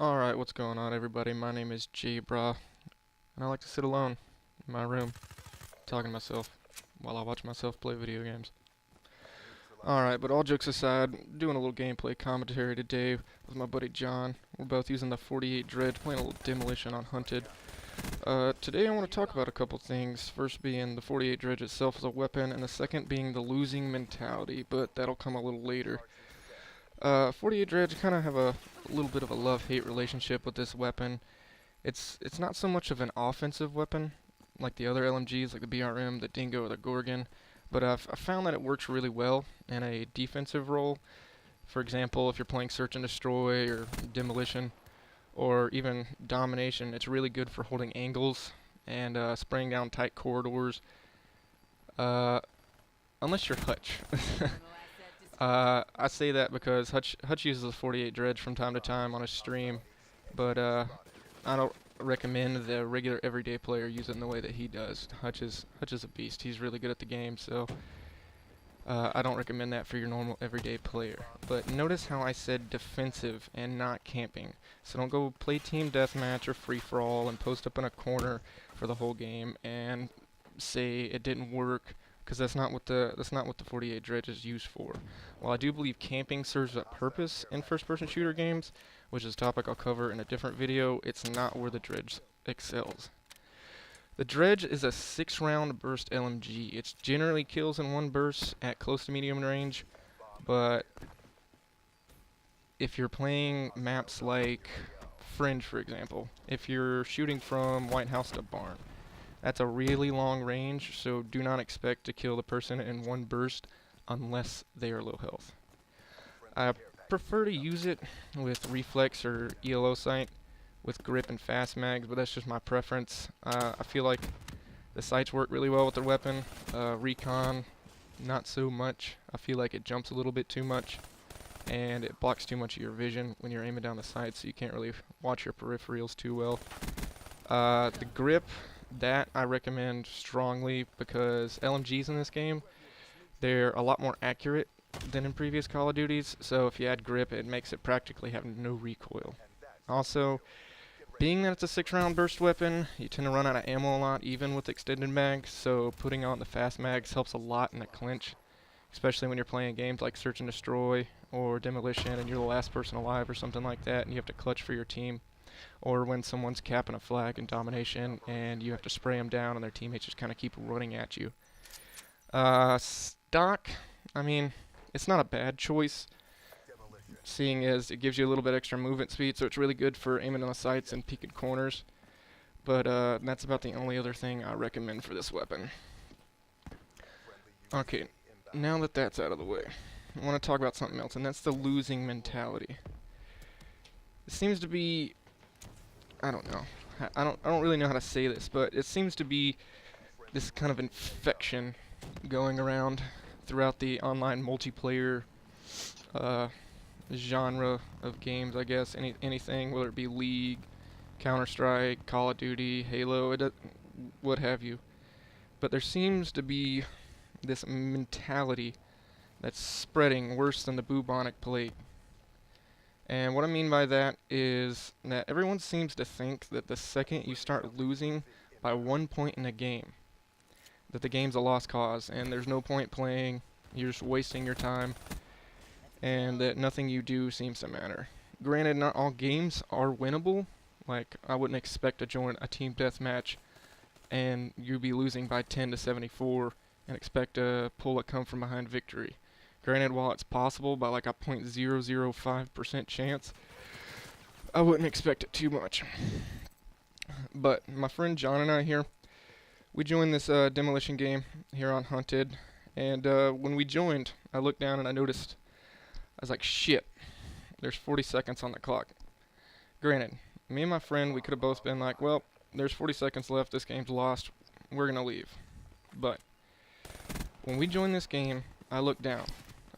Alright, what's going on everybody? My name is Brahhh, and I like to sit alone in my room, talking to myself, while I watch myself play video games. Alright, but all jokes aside, doing a little gameplay commentary today with my buddy John. We're both using the 48 Dredge, playing a little demolition on Hunted. Today I want to talk about a couple things, first being the 48 Dredge itself as a weapon, and the second being the losing mentality, but that'll come a little later. 48 Dredge kind of have a little bit of a love-hate relationship with this weapon. It's not so much of an offensive weapon like the other LMGs, like the BRM, the Dingo, or the Gorgon, but I found that it works really well in a defensive role. For example, if you're playing Search and Destroy or Demolition or even Domination, it's really good for holding angles and spraying down tight corridors. Uh, Unless you're Hutch. I say that because Hutch uses the 48 Dredge from time to time on his stream, but I don't recommend the regular everyday player use it in the way that he does. Hutch is a beast. He's really good at the game, so I don't recommend that for your normal everyday player. But notice how I said defensive and not camping. So don't go play team deathmatch or free for all and post up in a corner for the whole game and say it didn't work, because that's not what the 48 Dredge is used for. While I do believe camping serves a purpose in first-person shooter games, which is a topic I'll cover in a different video, it's not where the Dredge excels. The Dredge is a 6-round burst LMG. It generally kills in one burst at close to medium range, but if you're playing maps like Fringe, for example, if you're shooting from White House to Barn, that's a really long range, so do not expect to kill the person in one burst unless they are low health. I prefer to use it with reflex or ELO sight with grip and fast mags, but that's just my preference. I feel like the sights work really well with the weapon. Recon, not so much. I feel like it jumps a little bit too much, and it blocks too much of your vision when you're aiming down the sights, so you can't really watch your peripherals too well. The grip, that I recommend strongly, because LMGs in this game, they're a lot more accurate than in previous Call of Duties, so if you add grip, it makes it practically have no recoil. Also, being that it's a 6-round burst weapon, you tend to run out of ammo a lot, even with extended mags, so putting on the fast mags helps a lot in a clinch, especially when you're playing games like Search and Destroy or Demolition and you're the last person alive or something like that, and you have to clutch for your team. Or when someone's capping a flag in Domination and you have to spray them down and their teammates just kind of keep running at you. Stock, I mean, it's not a bad choice, seeing as it gives you a little bit extra movement speed, so it's really good for aiming on the sights and peeking corners. But that's about the only other thing I recommend for this weapon. Okay, now that that's out of the way, I want to talk about something else, and that's the losing mentality. It seems to be, I don't know. I don't really know how to say this, but it seems to be this kind of infection going around throughout the online multiplayer genre of games, I guess. Anything, whether it be League, Counter-Strike, Call of Duty, Halo, what have you. But there seems to be this mentality that's spreading worse than the bubonic plague. And what I mean by that is that everyone seems to think that the second you start losing by 1 point in a game, that the game's a lost cause and there's no point playing, you're just wasting your time, and that nothing you do seems to matter. Granted, not all games are winnable. Like, I wouldn't expect to join a team deathmatch and you be losing by 10 to 74 and expect to pull a come from behind victory. Granted, while it's possible by like a 0.005% chance, I wouldn't expect it too much. But my friend John and I here, we joined this demolition game here on Hunted, and when we joined, I looked down and I noticed, I was like, shit, there's 40 seconds on the clock. Granted, me and my friend, we could have both been like, well, there's 40 seconds left, this game's lost, we're gonna leave. But when we joined this game, I looked down.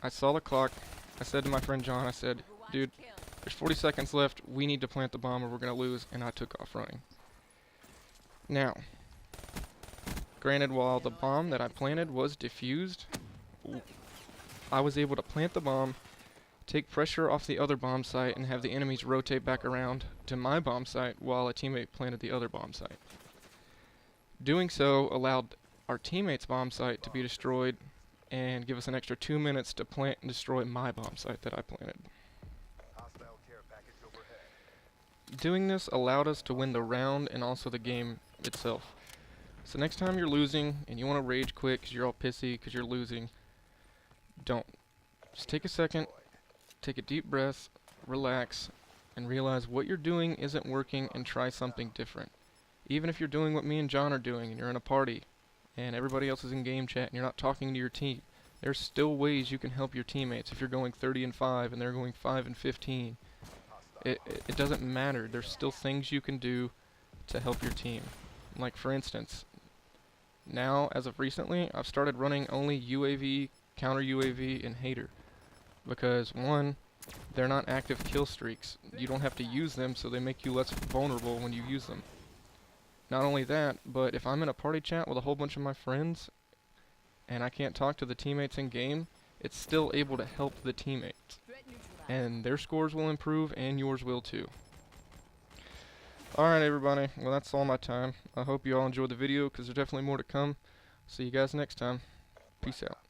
I saw the clock. I said to my friend John, I said, dude, there's 40 seconds left. We need to plant the bomb or we're going to lose. And I took off running. Now, granted, while the bomb that I planted was defused, I was able to plant the bomb, take pressure off the other bomb site and have the enemies rotate back around to my bomb site while a teammate planted the other bomb site. Doing so allowed our teammate's bomb site to be destroyed and give us an extra 2 minutes to plant and destroy my bomb site that I planted. Doing this allowed us to win the round and also the game itself. So next time you're losing and you want to rage quit because you're all pissy because you're losing, don't. Just take a second, take a deep breath, relax, and realize what you're doing isn't working and try something different. Even if you're doing what me and John are doing and you're in a party and everybody else is in game chat and you're not talking to your team, there's still ways you can help your teammates if you're going 30-5 and they're going 5-15. It doesn't matter. There's still things you can do to help your team. Like for instance, now as of recently, I've started running only UAV, counter UAV, and hater. Because one, they're not active kill streaks. You don't have to use them, so they make you less vulnerable when you use them. Not only that, but if I'm in a party chat with a whole bunch of my friends and I can't talk to the teammates in game, it's still able to help the teammates. And their scores will improve and yours will too. Alright everybody, well that's all my time. I hope you all enjoyed the video because there's definitely more to come. See you guys next time. Peace out.